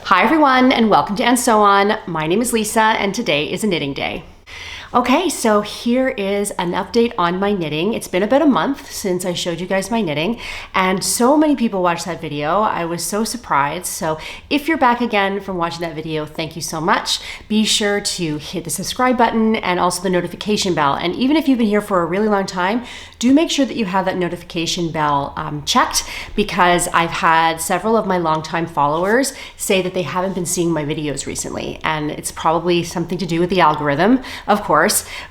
Hi everyone and welcome to And So On. My name is Lisa and today is a knitting day. Okay, so here is an update on my knitting. It's been about a month since I showed you guys my knitting and so many people watched that video. I was so surprised. So if you're back again from watching that video, thank you so much. Be sure to hit the subscribe button and also the notification bell. And even if you've been here for a really long time, do make sure that you have that notification bell checked, because I've had several of my longtime followers say that they haven't been seeing my videos recently. And it's probably something to do with the algorithm, of course.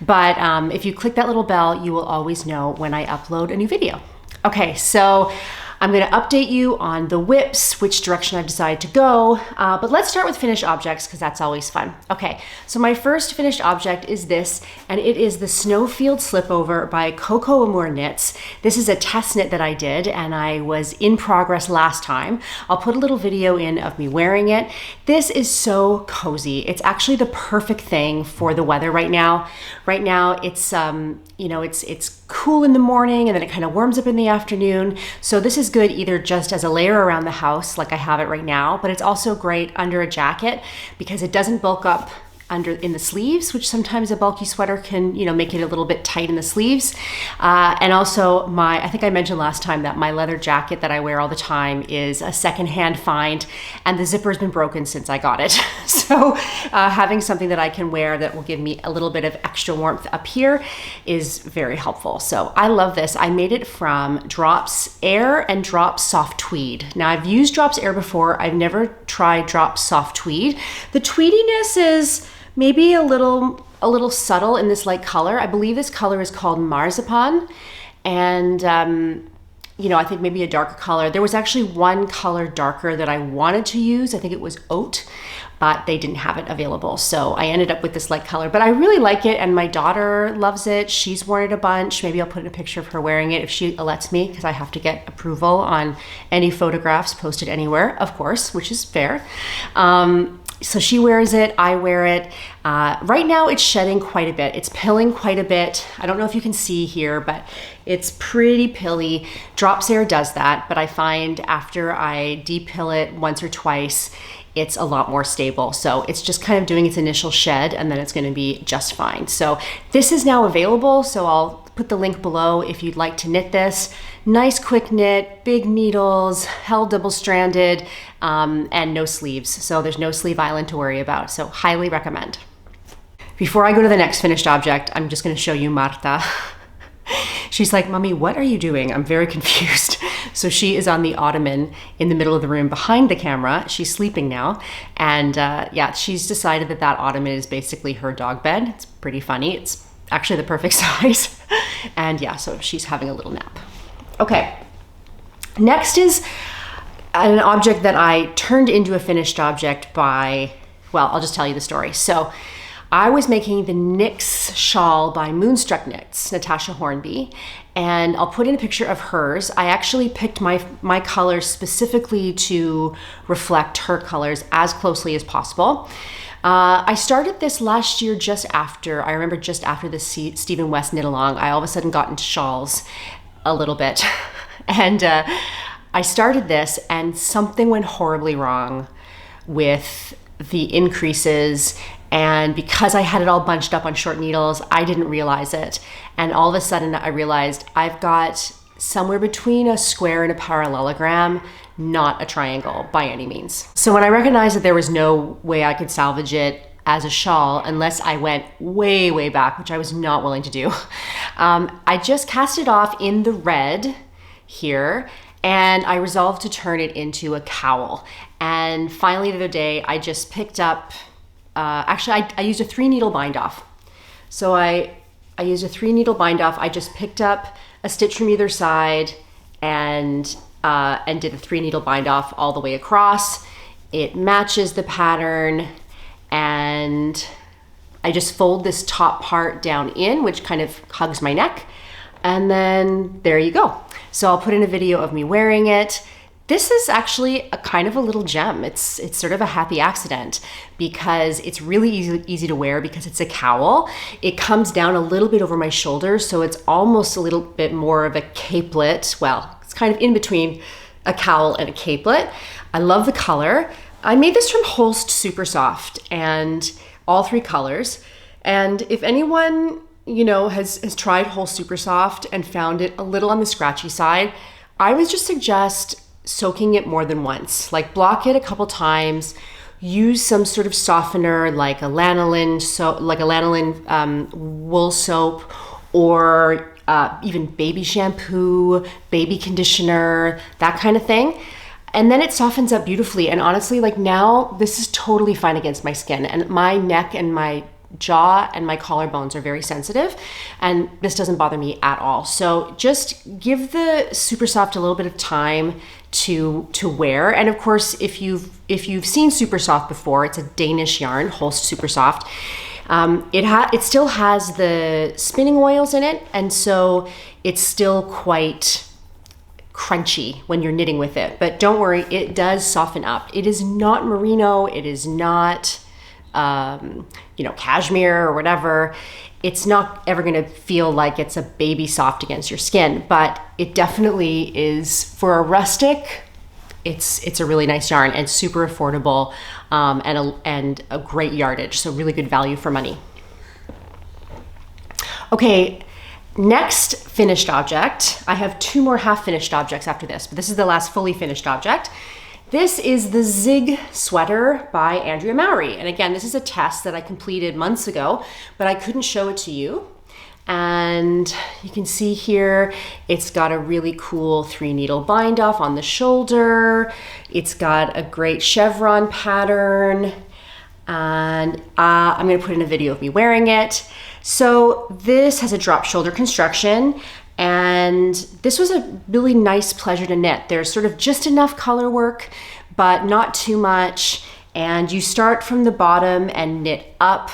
But if you click that little bell, you will always know when I upload a new video. Okay, so I'm going to update you on the whips, which direction I've decided to go, but let's start with finished objects because that's always fun. Okay, so my first finished object is this, and it is the Snowfield Slipover by Coco Amour knits. This is a test knit that I did, and I was in progress last time. I'll put a little video in of me wearing it. This is so cozy. It's actually the perfect thing for the weather right now. Right now, it's it's cool in the morning and then it kind of warms up in the afternoon. So this is good either just as a layer around the house like I have it right now, but it's also great under a jacket because it doesn't bulk up in the sleeves, which sometimes a bulky sweater can, make it a little bit tight in the sleeves. And also I think I mentioned last time that my leather jacket that I wear all the time is a secondhand find, and the zipper's been broken since I got it. So having something that I can wear that will give me a little bit of extra warmth up here is very helpful. So I love this. I made it from Drops Air and Drops Soft Tweed. Now I've used Drops Air before. I've never tried Drops Soft Tweed. The tweediness is maybe a little subtle in this light color. I believe this color is called Marzipan. And, I think maybe a darker color. There was actually one color darker that I wanted to use. I think it was Oat, but they didn't have it available. So I ended up with this light color, but I really like it. And my daughter loves it. She's worn it a bunch. Maybe I'll put in a picture of her wearing it if she lets me, because I have to get approval on any photographs posted anywhere, of course, which is fair. So she wears it, I wear it. Right now it's shedding quite a bit. It's pilling quite a bit. I don't know if you can see here, but it's pretty pilly. Drops Air does that, but I find after I depill it once or twice, it's a lot more stable. So it's just kind of doing its initial shed and then it's gonna be just fine. So this is now available, so I'll put the link below if you'd like to knit this. Nice quick knit, big needles, held double-stranded, and no sleeves. So there's no sleeve island to worry about. So highly recommend. Before I go to the next finished object, I'm just gonna show you Marta. She's like, "Mommy, what are you doing?" I'm very confused. So she is on the ottoman in the middle of the room behind the camera. She's sleeping now. And she's decided that ottoman is basically her dog bed. It's pretty funny. It's actually the perfect size. And so she's having a little nap. Okay, next is an object that I turned into a finished object by, I'll just tell you the story. So I was making the Knix shawl by Moonstruck Knits, Natasha Hornby, and I'll put in a picture of hers. I actually picked my colors specifically to reflect her colors as closely as possible. I started this last year just after the Stephen West knit along. I all of a sudden got into shawls a little bit. And I started this and something went horribly wrong with the increases. And because I had it all bunched up on short needles, I didn't realize it. And all of a sudden I realized I've got somewhere between a square and a parallelogram, not a triangle by any means. So when I recognized that there was no way I could salvage it as a shawl unless I went way, way back, which I was not willing to do, I just cast it off in the red here, and I resolved to turn it into a cowl. And finally the other day, I just picked up, I used a 3-needle bind off. So I used a 3-needle bind off. I just picked up a stitch from either side and did a 3-needle bind off all the way across. It matches the pattern, and I just fold this top part down in, which kind of hugs my neck. And then there you go. So I'll put in a video of me wearing it. This is actually a kind of a little gem. It's sort of a happy accident because it's really easy to wear because it's a cowl. It comes down a little bit over my shoulders, so it's almost a little bit more of a capelet. Well, it's kind of in between a cowl and a capelet. I love the color. I made this from Holst Super Soft and all 3 colors. And if anyone, you know, has tried Holst Super Soft and found it a little on the scratchy side, I would just suggest soaking it more than once. Like block it a couple times, use some sort of softener like a lanolin, wool soap, or even baby shampoo, baby conditioner, that kind of thing. And then it softens up beautifully. And honestly, like now, this is totally fine against my skin. And my neck and my jaw and my collarbones are very sensitive, and this doesn't bother me at all. So just give the Super Soft a little bit of time to wear. And of course, if you've seen Super Soft before, it's a Danish yarn, Holst Super Soft. It still has the spinning oils in it, and so it's still quite crunchy when you're knitting with it. But don't worry, it does soften up. It is not merino, it is not cashmere or whatever. It's not ever going to feel like it's a baby soft against your skin, but it definitely is for a rustic. It's a really nice yarn and super affordable, and a great yardage. So really good value for money. Okay. Next finished object, I have 2 more half finished objects after this, but this is the last fully finished object. This is the Zig sweater by Andrea Mowry. And again, this is a test that I completed months ago, but I couldn't show it to you. And you can see here, it's got a really cool 3-needle bind off on the shoulder. It's got a great chevron pattern. And I'm gonna put in a video of me wearing it. So this has a drop shoulder construction, and this was a really nice pleasure to knit. There's sort of just enough color work, but not too much. And you start from the bottom and knit up.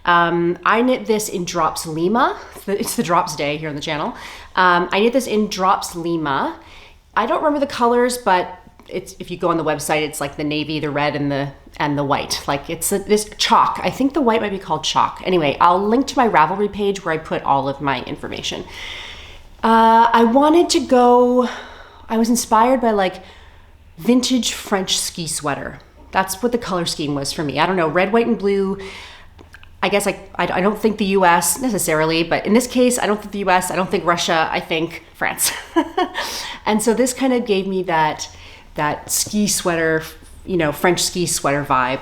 I knit this in Drops Lima. It's the Drops Day here on the channel. I knit this in Drops Lima. I don't remember the colors, but if you go on the website, it's like the navy, the red, and the white. Like it's this chalk. I think the white might be called chalk. Anyway, I'll link to my Ravelry page where I put all of my information. I was inspired by like vintage French ski sweater. That's what the color scheme was for me. I don't know, red, white, and blue. I guess I don't think the US necessarily, but in this case, I don't think the US, I don't think Russia, I think France. And so this kind of gave me that ski sweater, French ski sweater vibe.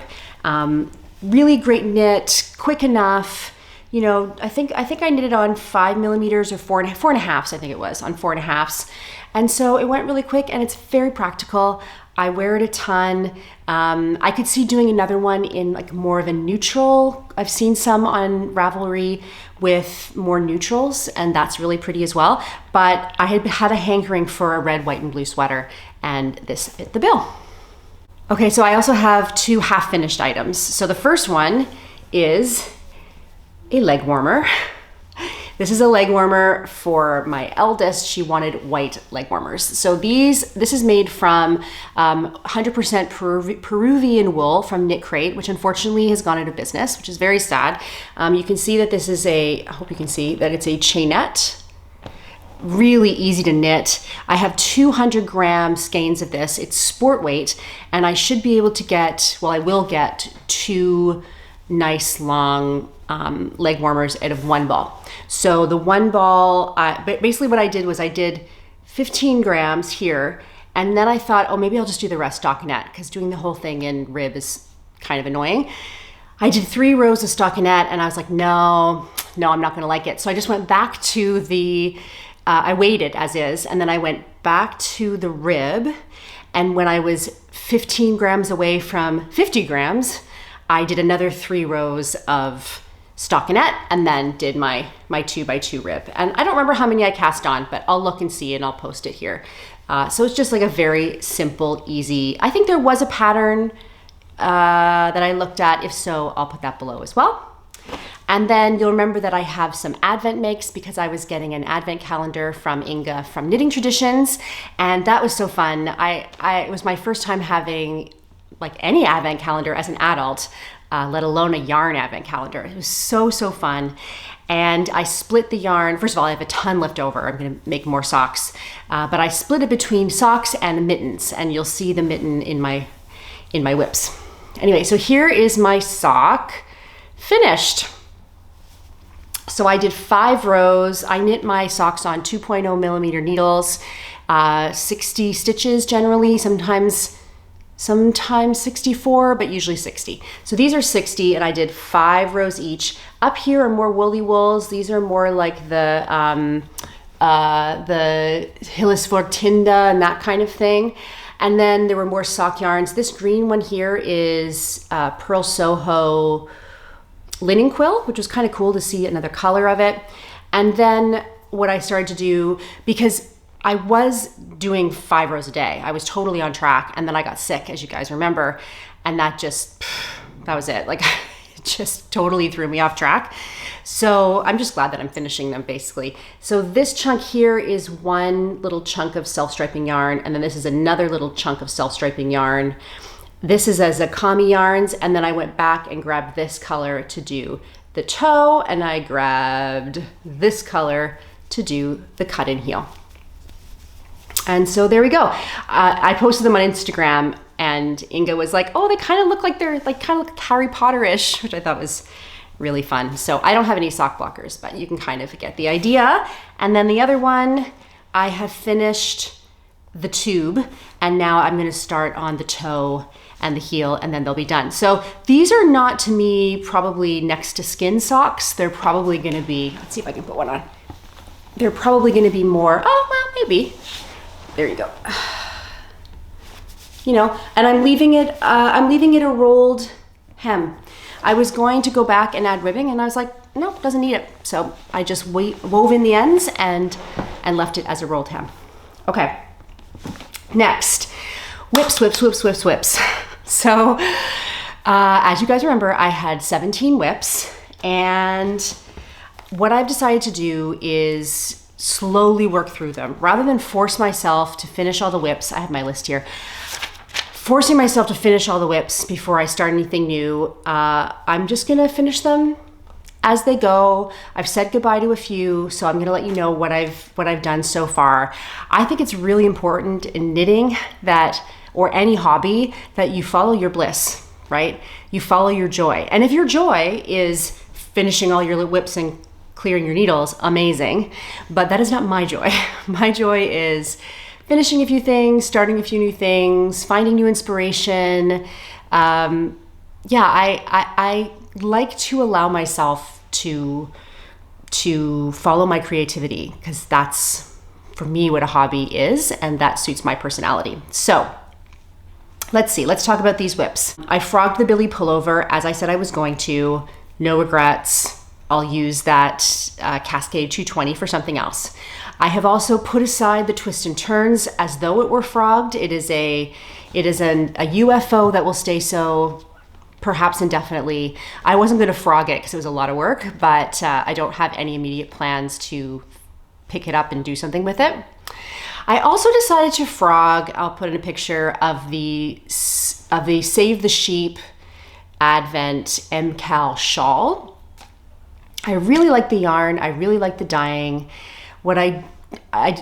Really great knit, quick enough. I think I knitted on 5 millimeters or 4.5s, I think it was, on 4.5s. And so it went really quick, and it's very practical. I wear it a ton. I could see doing another one in like more of a neutral. I've seen some on Ravelry with more neutrals, and that's really pretty as well. But I had a hankering for a red, white, and blue sweater, and this fit the bill. Okay, so I also have 2 half-finished items. So the first one is a leg warmer. This is a leg warmer for my eldest. She wanted white leg warmers. So this is made from 100% Peruvian wool from Knit Crate, which unfortunately has gone out of business, which is very sad. You can see that this is I hope you can see that it's a chainette. Really easy to knit. I have 200 gram skeins of this. It's sport weight, and I should be able to get, I will get 2 nice long leg warmers out of 1 ball. So the 1 ball, basically what I did was I did 15 grams here, and then I thought, maybe I'll just do the rest stockinette, because doing the whole thing in rib is kind of annoying. I did 3 rows of stockinette, and I was like, no, I'm not gonna like it. So I just went back to I waited as is, and then I went back to the rib, and when I was 15 grams away from 50 grams, I did another 3 rows of stockinette, and then did my 2x2 rib. And I don't remember how many I cast on, but I'll look and see, and I'll post it here. So it's just like a very simple, easy, I think there was a pattern that I looked at. If so, I'll put that below as well. And then you'll remember that I have some Advent makes, because I was getting an Advent calendar from Inga from Knitting Traditions, and that was so fun. It was my first time having like any Advent calendar as an adult, let alone a yarn Advent calendar. It was so fun. And I split the yarn. First of all, I have a ton left over. I'm gonna make more socks, but I split it between socks and mittens, and you'll see the mitten in my in my whips. Anyway, so here is my sock finished. So I did 5 rows. I knit my socks on 2.0 millimeter needles, 60 stitches generally, sometimes 64, but usually 60. So these are 60 and I did 5 rows each. Up here are more woolly wools. These are more like the Hillisfortinda and that kind of thing. And then there were more sock yarns. This green one here is Pearl Soho linen quill, which was kind of cool to see another color of it. And then what I started to do, because I was doing 5 rows a day, I was totally on track, and then I got sick, as you guys remember, and that was it. Like, it just totally threw me off track. So I'm just glad that I'm finishing them, basically. So this chunk here is one little chunk of self-striping yarn, and then this is another little chunk of self-striping yarn. This is a Zakami yarns, and then I went back and grabbed this color to do the toe, and I grabbed this color to do the cut-in heel. And so there we go. I posted them on Instagram, and Inga was like, oh, they kind of look like they're kind of Harry Potter-ish, which I thought was really fun. So I don't have any sock blockers, but you can kind of get the idea. And then the other one, I have finished the tube, and now I'm gonna start on the toe and the heel, and then they'll be done. So these are not, to me, probably next to skin socks. They're probably gonna be, let's see if I can put one on. They're probably gonna be more, oh, well, maybe. There you go. You know, and I'm leaving it a rolled hem. I was going to go back and add ribbing, and I was like, nope, doesn't need it. So I just wove in the ends and left it as a rolled hem. Okay, next, whips, whips, whips, whips, whips. So as you guys remember, I had 17 whips, and what I've decided to do is slowly work through them. Rather than force myself to finish all the whips, I have my list here, forcing myself to finish all the whips before I start anything new, I'm just gonna finish them as they go. I've said goodbye to a few, so I'm gonna let you know what I've done so far. I think it's really important in knitting that, or any hobby, that you follow your bliss, right? You follow your joy. And if your joy is finishing all your whips and clearing your needles, amazing. But that is not my joy. My joy is finishing a few things, starting a few new things, finding new inspiration. I like to allow myself to follow my creativity, because that's, for me, what a hobby is, and that suits my personality. So let's see, let's talk about these whips. I frogged the Billy pullover as I said I was going to. No regrets. I'll use that Cascade 220 for something else. I have also put aside the twist and turns as though it were frogged. It is a UFO that will stay so perhaps indefinitely. I wasn't going to frog it because it was a lot of work, but I don't have any immediate plans to pick it up and do something with it. I also decided to frog, I'll put in a picture of the Save the Sheep Advent MCal shawl. I really like the yarn. I really like the dyeing. What I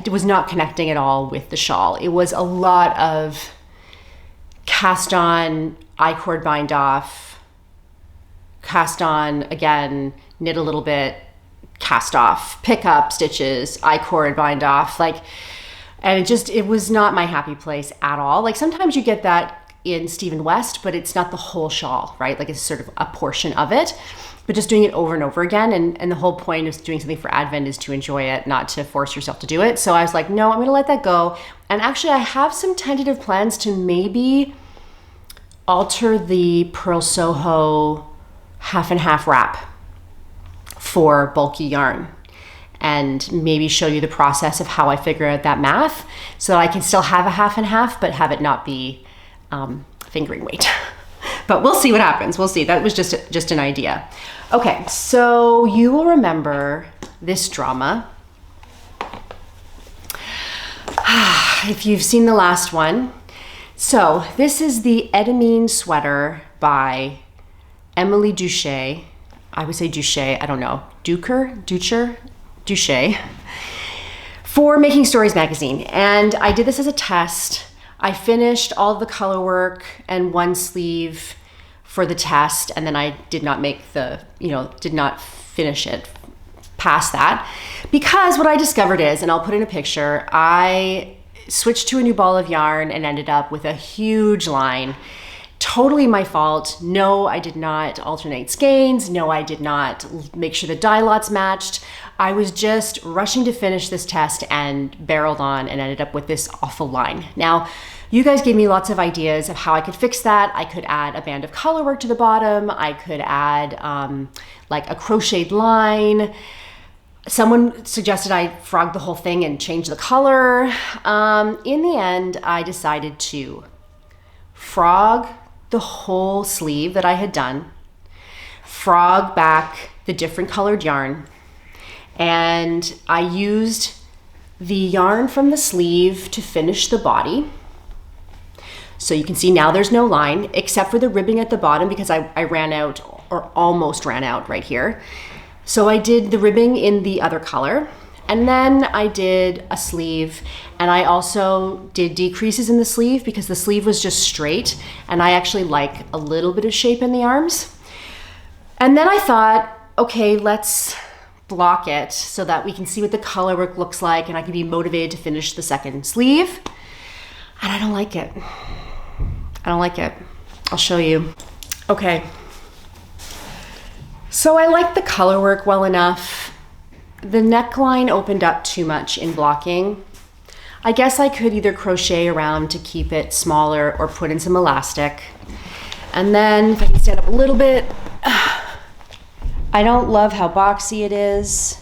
was not connecting at all with the shawl. It was a lot of cast on, I-cord bind off, cast on again, knit a little bit, cast off, pick up stitches, I-cord bind off, and it was not my happy place at all. Like, sometimes you get that in Stephen West, but it's not the whole shawl, right? Like, it's sort of a portion of it. But just doing it over and over again, and the whole point of doing something for Advent is to enjoy it, not to force yourself to do it. So I was like, no, I'm gonna let that go. And actually, I have some tentative plans to maybe alter the Pearl Soho half and half wrap for bulky yarn, and maybe show you the process of how I figure out that math so that I can still have a half and half, but have it not be fingering weight. But we'll see what happens. We'll see. That was just an idea. Okay, so you will remember this drama. If you've seen the last one. So this is the Edamine sweater by Emily Duche. I would say Duche, I don't know. Duche, for Making Stories magazine. And I did this as a test. I finished all the color work and one sleeve for the test, and then I did not make the, did not finish it past that, because what I discovered is, and I'll put in a picture, I switched to a new ball of yarn and ended up with a huge line. Totally my fault. No, I did not alternate skeins. No, I did not make sure the dye lots matched. I was just rushing to finish this test and barreled on and ended up with this awful line. Now, you guys gave me lots of ideas of how I could fix that. I could add a band of color work to the bottom. I could add like a crocheted line. Someone suggested I frog the whole thing and change the color. In the end, I decided to frog the whole sleeve that I had done, frog back the different colored yarn, and I used the yarn from the sleeve to finish the body. So you can see now there's no line except for the ribbing at the bottom, because I ran out, or almost ran out right here. So I did the ribbing in the other color, and then I did a sleeve, and I also did decreases in the sleeve because the sleeve was just straight, and I actually like a little bit of shape in the arms. And then I thought, okay, let's block it so that we can see what the color work looks like, and I can be motivated to finish the second sleeve. And I don't like it. I don't like it. I'll show you. Okay. So I like the color work well enough. The neckline opened up too much in blocking. I guess I could either crochet around to keep it smaller or put in some elastic. And then if I can stand up a little bit, I don't love how boxy it is.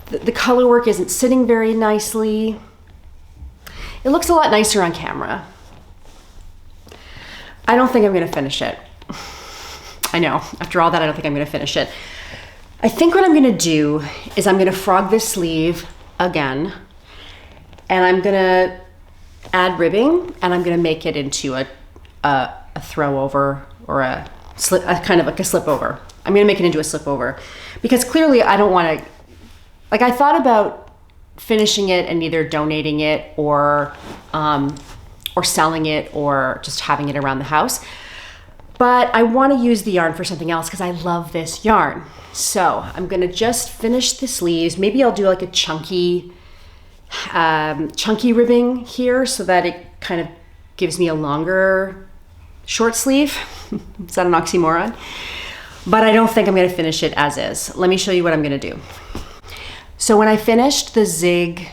The color work isn't sitting very nicely. It looks a lot nicer on camera. I don't think I'm gonna finish it. I know, after all that, I don't think I'm gonna finish it. I think what I'm gonna do is I'm gonna frog this sleeve again, and I'm gonna add ribbing, and I'm gonna make it into a throw over, or a kind of like a slip over. I'm gonna make it into a slip over, because clearly I don't wanna, like, I thought about finishing it and either donating it or selling it or just having it around the house. But I want to use the yarn for something else because I love this yarn. So I'm gonna just finish the sleeves. Maybe I'll do like a chunky ribbing here so that it kind of gives me a longer short sleeve. Is that an oxymoron? But I don't think I'm gonna finish it as is. Let me show you what I'm gonna do. So when I finished the zig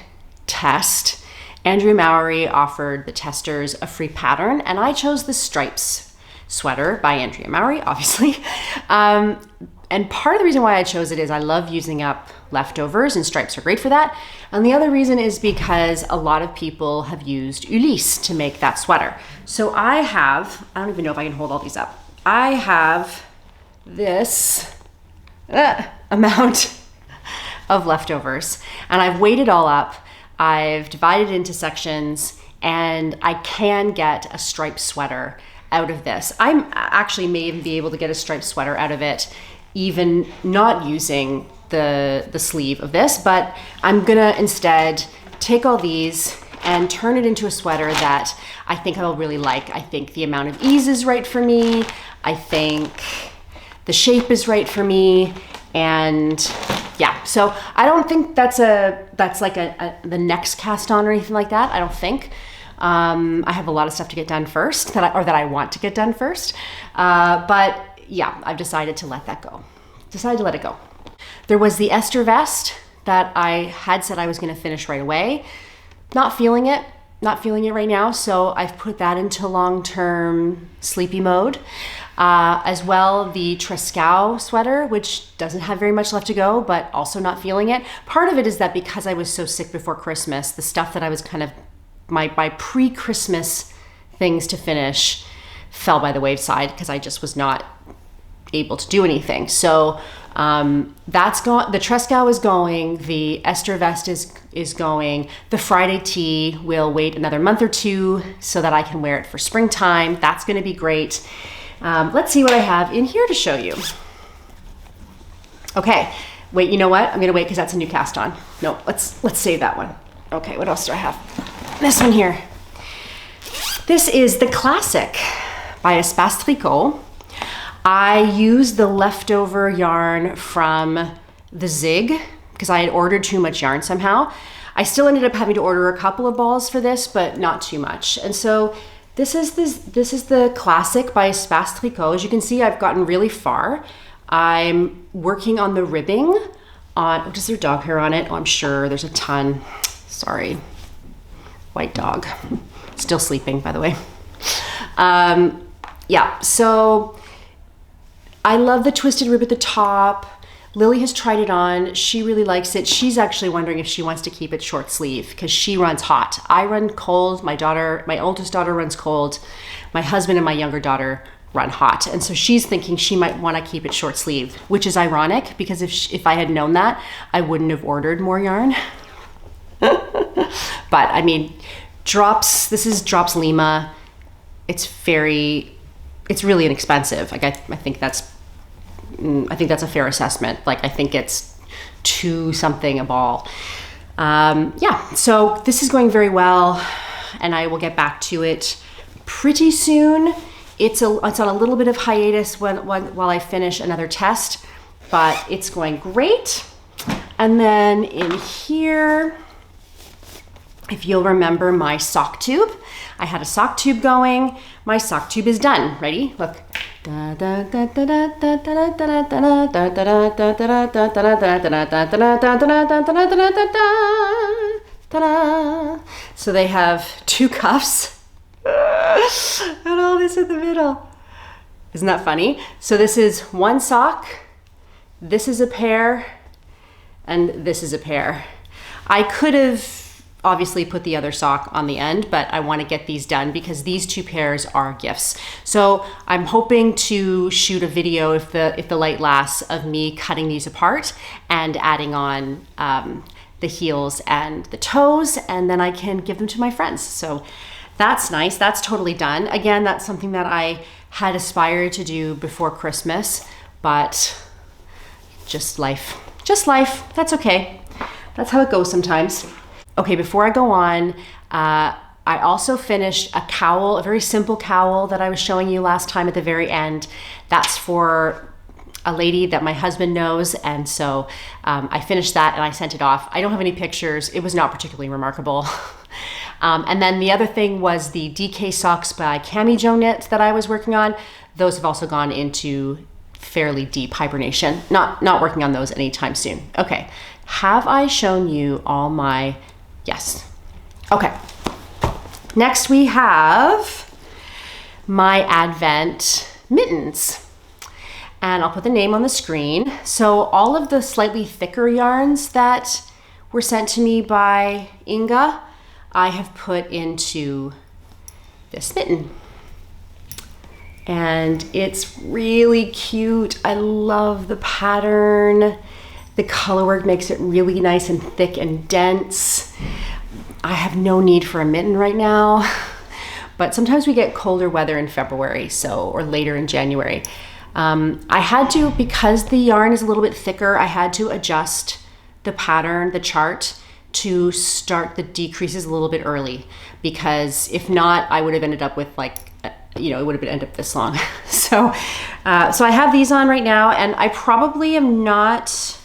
test, Andrea Mowry offered the testers a free pattern, and I chose the stripes sweater by Andrea Mowry, obviously. And part of the reason why I chose it is I love using up leftovers, and stripes are great for that. And the other reason is because a lot of people have used Ulysse to make that sweater. So I don't even know if I can hold all these up. I have this amount of leftovers, and I've weighed it all up. I've divided it into sections, and I can get a striped sweater out of this. I actually may even be able to get a striped sweater out of it, even not using the sleeve of this, but I'm gonna instead take all these and turn it into a sweater that I think I'll really like. I think the amount of ease is right for me. I think the shape is right for me. And yeah, so I don't think that's like the next cast on or anything like that. I don't think. I have a lot of stuff to get done first that I want to get done first. But yeah, I've decided to let that go. Decided to let it go. There was the Ester vest that I had said I was going to finish right away. Not feeling it right now. So I've put that into long-term sleepy mode. As well, the Trescau sweater, which doesn't have very much left to go, but also not feeling it. Part of it is that because I was so sick before Christmas, the stuff that I was kind of, my pre-Christmas things to finish fell by the wayside because I just was not able to do anything. So that's gone. The Trescau is going. The Ester vest is going. The Friday tee will wait another month or two so that I can wear it for springtime. That's going to be great. Let's see what I have in here to show you. Okay, wait, you know what? I'm gonna wait because that's a new cast on. No, let's save that one. Okay, what else do I have? This one here. This is the Classic by Espace Tricot. I used the leftover yarn from the Zig because I had ordered too much yarn somehow. I still ended up having to order a couple of balls for this, but not too much. And so this is the Classic by Espace Tricot. As you can see, I've gotten really far. I'm working on the ribbing on, oh, is there dog hair on it? Oh, I'm sure there's a ton. Sorry, white dog. Still sleeping, by the way. Yeah, so I love the twisted rib at the top. Lily has tried it on. She really likes it. She's actually wondering if she wants to keep it short sleeve because she runs hot. I run cold. My oldest daughter runs cold. My husband and my younger daughter run hot. And so she's thinking she might want to keep it short sleeve, which is ironic because if I had known that, I wouldn't have ordered more yarn. But I mean, this is Drops Lima. It's really inexpensive. Like I think that's a fair assessment. Like I think it's $2 something a ball. Yeah, so this is going very well and I will get back to it pretty soon. It's on a little bit of hiatus while I finish another test, but it's going great. And then in here, if you'll remember my sock tube, I had a sock tube going. My sock tube is done. Ready? Look. So they have 2 cuffs and all this in the middle. Isn't that funny? So this is one sock, this is a pair, and this is a pair. I could have obviously put the other sock on the end, but I want to get these done because these 2 pairs are gifts. So I'm hoping to shoot a video if the light lasts of me cutting these apart and adding on the heels and the toes, and then I can give them to my friends. So that's nice. That's totally done. Again, that's something that I had aspired to do before Christmas, but just life. That's okay. That's how it goes sometimes. Okay, before I go on, I also finished a cowl, a very simple cowl that I was showing you last time at the very end. That's for a lady that my husband knows, and so I finished that and I sent it off. I don't have any pictures. It was not particularly remarkable. And then the other thing was the DK socks by Cami Jo Knits that I was working on. Those have also gone into fairly deep hibernation. Not working on those anytime soon. Okay, have I shown you all my, yes. Okay, next we have my Advent mittens. And I'll put the name on the screen. So all of the slightly thicker yarns that were sent to me by Inga, I have put into this mitten. And it's really cute. I love the pattern. The colorwork makes it really nice and thick and dense. I have no need for a mitten right now, but sometimes we get colder weather in February, or later in January. I had to, because the yarn is a little bit thicker, I had to adjust the pattern, the chart, to start the decreases a little bit early, because if not, I would have ended up with it would have ended up this long. So I have these on right now, and I probably am not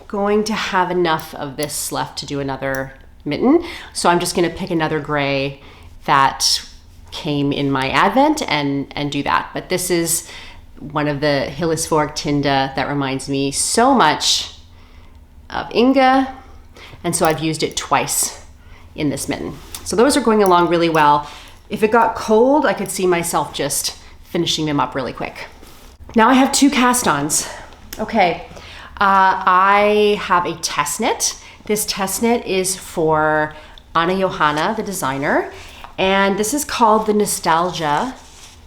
going to have enough of this left to do another mitten. So I'm just gonna pick another gray that came in my Advent and do that. But this is one of the Hillesfork Tinda that reminds me so much of Inga. And so I've used it twice in this mitten. So those are going along really well. If it got cold, I could see myself just finishing them up really quick. Now I have 2 cast-ons. Okay, I have a test knit. This test knit is for Anna Johanna, the designer, and this is called the Nostalgia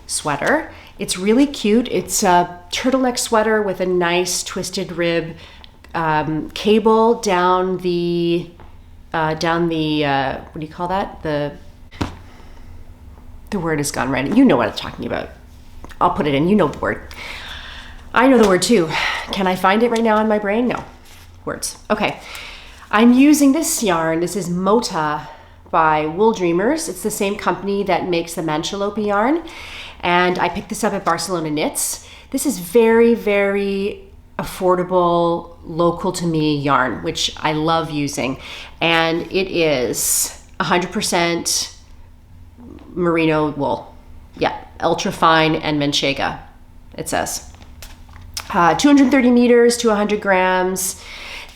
sweater. It's really cute. It's a turtleneck sweater with a nice twisted rib cable down the what do you call that? The word is gone right. You know what I'm talking about. I'll put it in. You know the word. I know the word too. Can I find it right now in my brain? No. Words. Okay. I'm using this yarn. This is Mota by Wool Dreamers. It's the same company that makes the Manchalope yarn. And I picked this up at Barcelona Knits. This is very, very affordable, local to me yarn, which I love using. And it is 100% merino wool. Yeah, ultra fine and manchega, it says. 230 meters to 100 grams.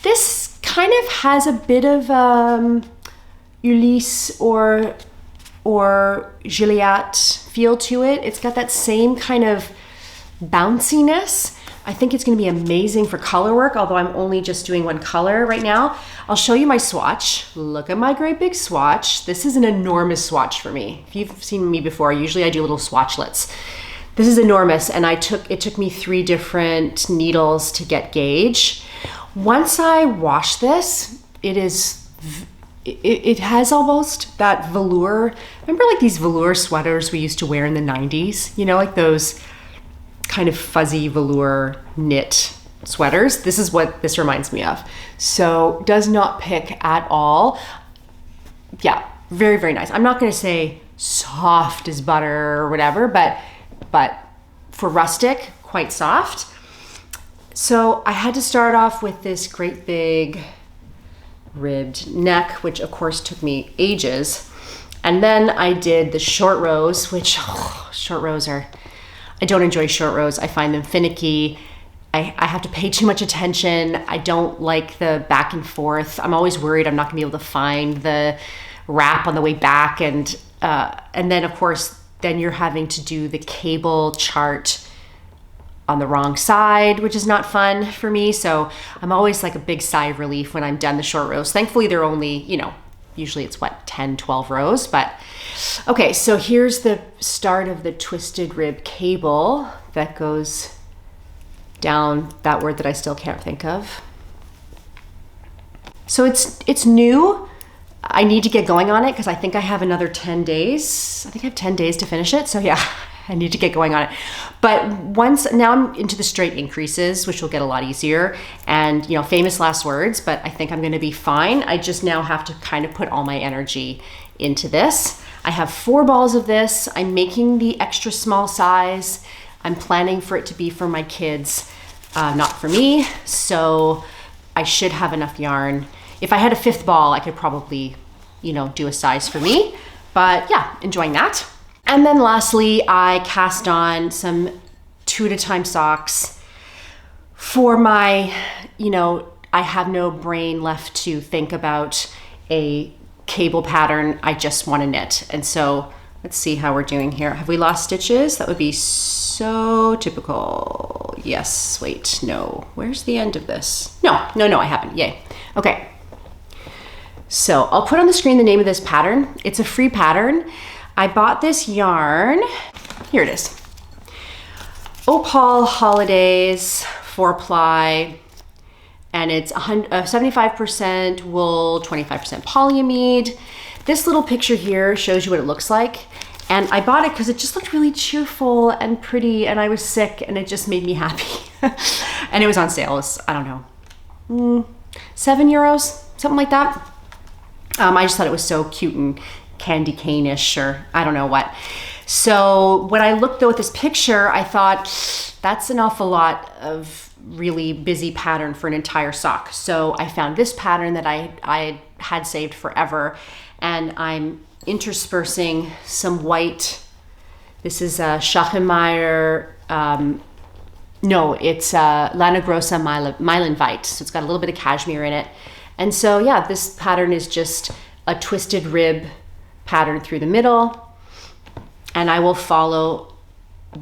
This kind of has a bit of Ulysse or Gilliatt feel to it. It's got that same kind of bounciness. I think it's going to be amazing for color work, although I'm only just doing one color right now. I'll show you my swatch. Look at my great big swatch. This is an enormous swatch for me. If you've seen me before, usually I do little swatchlets. This is enormous, and it took me 3 different needles to get gauge. Once I wash this, it has almost that velour. Remember like these velour sweaters we used to wear in the 90s? You know, like those kind of fuzzy velour knit sweaters. This is what this reminds me of. So does not pick at all. Yeah, very, very nice. I'm not gonna say soft as butter or whatever, but for rustic, quite soft. So I had to start off with this great big ribbed neck, which of course took me ages. And then I did the short rows, which short rows I don't enjoy short rows. I find them finicky. I have to pay too much attention. I don't like the back and forth. I'm always worried I'm not gonna be able to find the wrap on the way back. And then of course, then you're having to do the cable chart on the wrong side, which is not fun for me. So I'm always like a big sigh of relief when I'm done the short rows. Thankfully, they're only, usually it's what, 10, 12 rows. But okay, so here's the start of the twisted rib cable that goes down that word that I still can't think of. So it's new. I need to get going on it because I think I have another 10 days. I think I have 10 days to finish it. So yeah, I need to get going on it. But now I'm into the straight increases, which will get a lot easier. And famous last words, but I think I'm gonna be fine. I just now have to kind of put all my energy into this. I have 4 balls of this. I'm making the extra small size. I'm planning for it to be for my kids, not for me. So I should have enough yarn. If I had a 5th ball, I could probably, do a size for me. But yeah, enjoying that. And then lastly, I cast on some 2 at a time socks for my, I have no brain left to think about a cable pattern. I just want to knit. And so let's see how we're doing here. Have we lost stitches? That would be so typical. Yes, wait, no. Where's the end of this? No, I haven't. Yay. Okay. So I'll put on the screen the name of this pattern. It's a free pattern. I bought this yarn. Here it is. Opal Holidays 4-ply, and it's 75% wool, 25% polyamide. This little picture here shows you what it looks like. And I bought it because it just looked really cheerful and pretty, and I was sick, and it just made me happy. And it was on sale. It was, I don't know, €7, something like that. I just thought it was so cute and candy cane-ish, or I don't know what. So when I looked though at this picture, I thought that's an awful lot of really busy pattern for an entire sock. So I found this pattern that I had saved forever, and I'm interspersing some white. This is a Schachenmeyer, no, it's Lana Grossa Meilenweit. So it's got a little bit of cashmere in it. And so yeah, this pattern is just a twisted rib pattern through the middle. And I will follow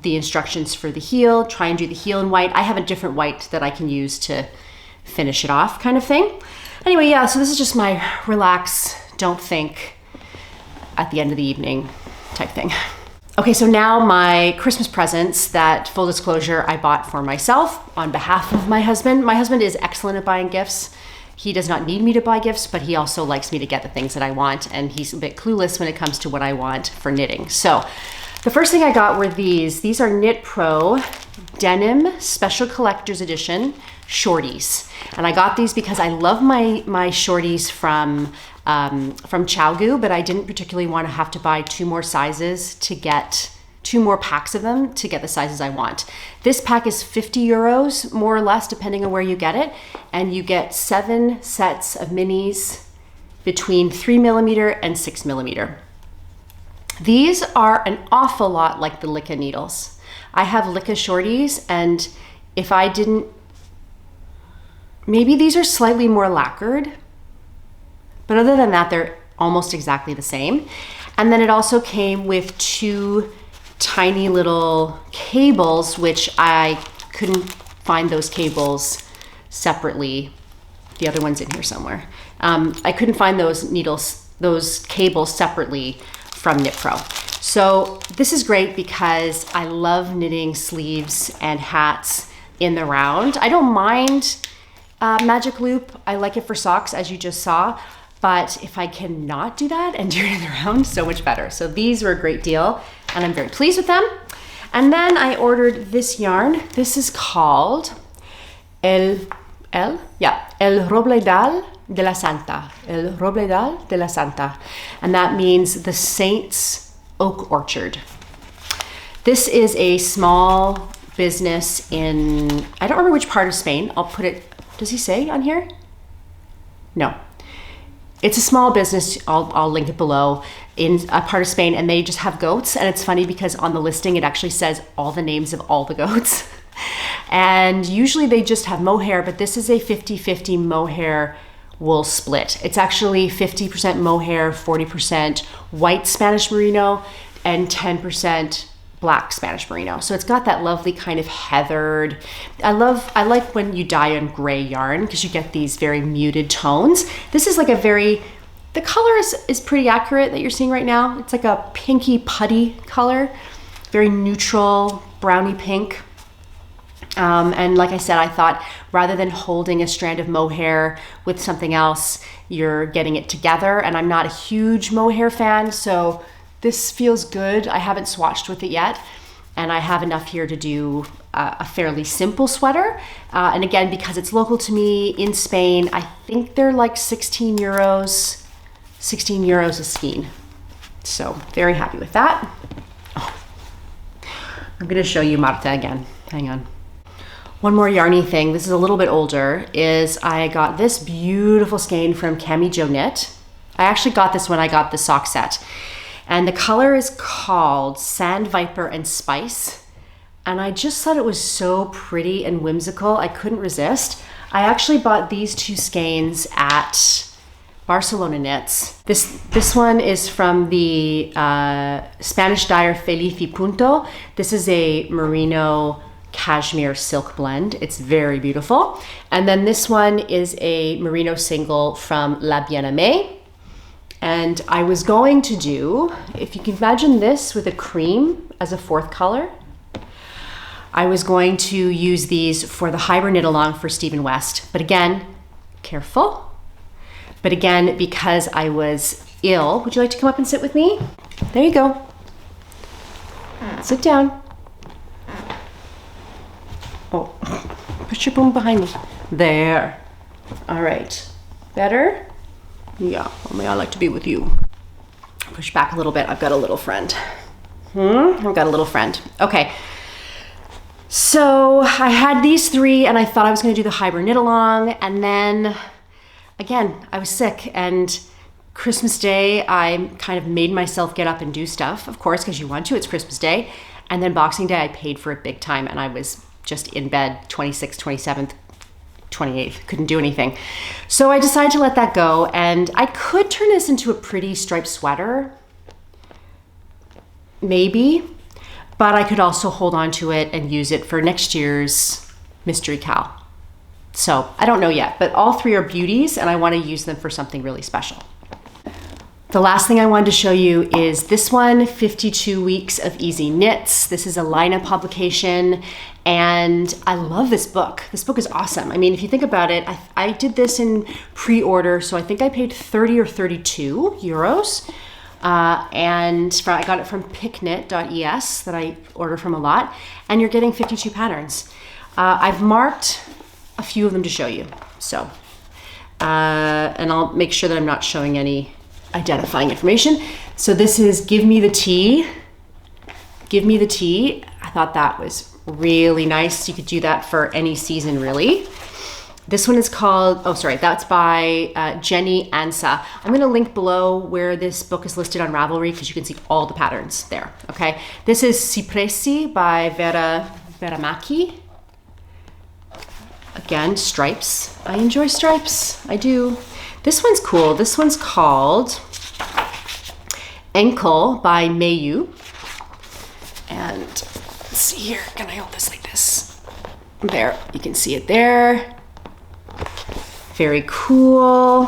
the instructions for the heel, try and do the heel in white. I have a different white that I can use to finish it off kind of thing. Anyway, yeah, so this is just my relax, don't think at the end of the evening type thing. Okay, so now my Christmas presents that, full disclosure, I bought for myself on behalf of my husband. My husband is excellent at buying gifts. He does not need me to buy gifts, but he also likes me to get the things that I want, and he's a bit clueless when it comes to what I want for knitting. So the first thing I got were these. These are Knit Pro denim special collector's edition shorties. And I got these because I love my shorties from Chalgu, but I didn't particularly want to have to buy 2 more sizes to get 2 more packs of them to get the sizes I want. This pack is 50 euros, more or less, depending on where you get it. And you get 7 sets of minis between 3mm and 6mm. These are an awful lot like the Licca needles. I have Licca shorties, and if I didn't, maybe these are slightly more lacquered, but other than that, they're almost exactly the same. And then it also came with 2 tiny little cables, which I couldn't find those cables separately. The other one's in here somewhere. I couldn't find those needles, those cables separately from Knit Pro. So this is great because I love knitting sleeves and hats in the round. I don't mind magic loop. I like it for socks, as you just saw. But if I cannot do that and do it in the round, so much better. So these were a great deal, and I'm very pleased with them. And then I ordered this yarn. This is called El Robledal de la Santa. El Robledal de la Santa. And that means the Saint's Oak Orchard. This is a small business in, I don't remember which part of Spain. I'll put it, does he say on here? No. It's a small business, I'll link it below, in a part of Spain, and they just have goats. And it's funny because on the listing, it actually says all the names of all the goats. And usually they just have mohair, but this is a 50-50 mohair wool split. It's actually 50% mohair, 40% white Spanish merino, and 10% black Spanish merino. So it's got that lovely kind of heathered. I like when you dye on gray yarn because you get these very muted tones. This is like a very, the color is pretty accurate that you're seeing right now. It's like a pinky putty color, very neutral browny pink. And like I said, I thought rather than holding a strand of mohair with something else, you're getting it together. And I'm not a huge mohair fan, so this feels good. I haven't swatched with it yet, and I have enough here to do a fairly simple sweater. And again, because it's local to me in Spain, I think they're like 16 euros a skein. So very happy with that. Oh, I'm gonna show you Marta again. Hang on. One more yarny thing, this is a little bit older, is I got this beautiful skein from Cami Jo Knit. I actually got this when I got the sock set. And the color is called Sand Viper and Spice. And I just thought it was so pretty and whimsical, I couldn't resist. I actually bought these 2 skeins at Barcelona Knits. This one is from the Spanish dyer Feliz y Punto. This is a merino cashmere silk blend. It's very beautiful. And then this one is a merino single from La Bien-Aimée. And I was going to do, if you can imagine this with a cream as a 4th color, I was going to use these for the Hyber knit along for Stephen West. But again, careful. But again, because I was ill, would you like to come up and sit with me? There you go. Sit down. Oh, put your boom behind me. There. All right. Better? Yeah, only I like to be with you. Push back a little bit. I've got a little friend. I've got a little friend. Okay. So I had these 3 and I thought I was going to do the Hyber knit along. And then again, I was sick, and Christmas Day, I kind of made myself get up and do stuff, of course, because you want to, it's Christmas Day. And then Boxing Day, I paid for it big time, and I was just in bed 26th, 27th, 28th, couldn't do anything. So I decided to let that go, and I could turn this into a pretty striped sweater, maybe, but I could also hold on to it and use it for next year's Mystery Cal. So I don't know yet, but all 3 are beauties, and I want to use them for something really special. The last thing I wanted to show you is this one, 52 Weeks of Easy Knits. This is a Lina publication, and I love this book. This book is awesome. I mean, if you think about it, I did this in pre-order, so I think I paid 30 or 32 euros. I got it from pickknit.es that I order from a lot, and you're getting 52 patterns. I've marked a few of them to show you. So, and I'll make sure that I'm not showing any identifying information. So this is Give Me the Tea. Give Me the Tea. I thought that was really nice. You could do that for any season, really. This one is called, oh, sorry, that's by Jenny Ansa. I'm gonna link below where this book is listed on Ravelry because you can see all the patterns there, okay? This is Cipressi by Vera Maki. Again, stripes. I enjoy stripes, I do. This one's cool. This one's called Enkel by Mayu. And let's see here, can I hold this like this? There, you can see it there. Very cool.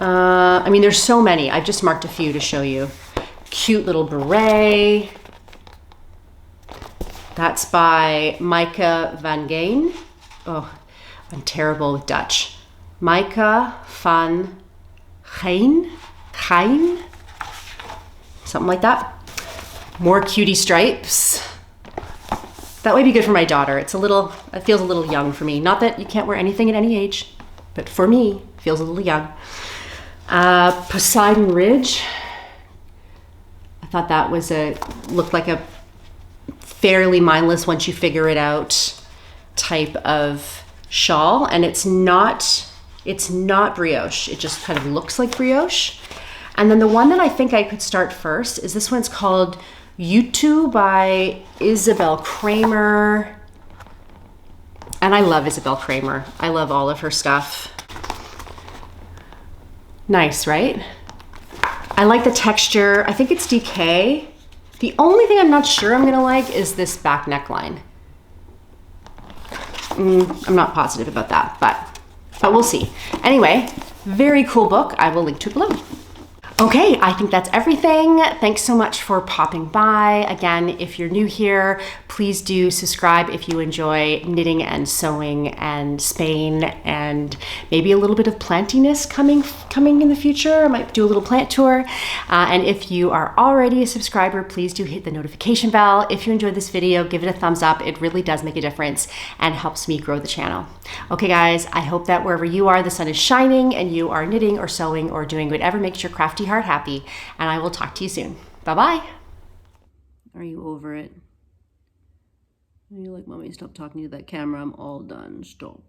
I mean, there's so many. I've just marked a few to show you. Cute little beret. That's by Maaike van Geen. Oh, I'm terrible with Dutch. Maaike van Geen? Something like that. More cutie stripes. That would be good for my daughter. It feels a little young for me. Not that you can't wear anything at any age, but for me, it feels a little young. Poseidon Ridge. I thought that was looked like a fairly mindless once you figure it out type of shawl, and it's not brioche. It just kind of looks like brioche. And then the one that I think I could start first is this one's called YouTube by Isabel Kramer. And I love Isabel Kramer. I love all of her stuff. Nice, right? I like the texture. I think it's DK. The only thing I'm not sure I'm gonna like is this back neckline. I'm not positive about that, but we'll see. Anyway, very cool book. I will link to it below. Okay, I think that's everything. Thanks so much for popping by. Again, if you're new here, please do subscribe if you enjoy knitting and sewing and Spain and maybe a little bit of plantiness coming in the future. I might do a little plant tour. And if you are already a subscriber, please do hit the notification bell. If you enjoyed this video, give it a thumbs up. It really does make a difference and helps me grow the channel. Okay guys, I hope that wherever you are, the sun is shining and you are knitting or sewing or doing whatever makes your crafty heart happy, and I will talk to you soon. Bye-bye. Are you over it? Are you like, Mommy, stop talking to that camera. I'm all done. Stop.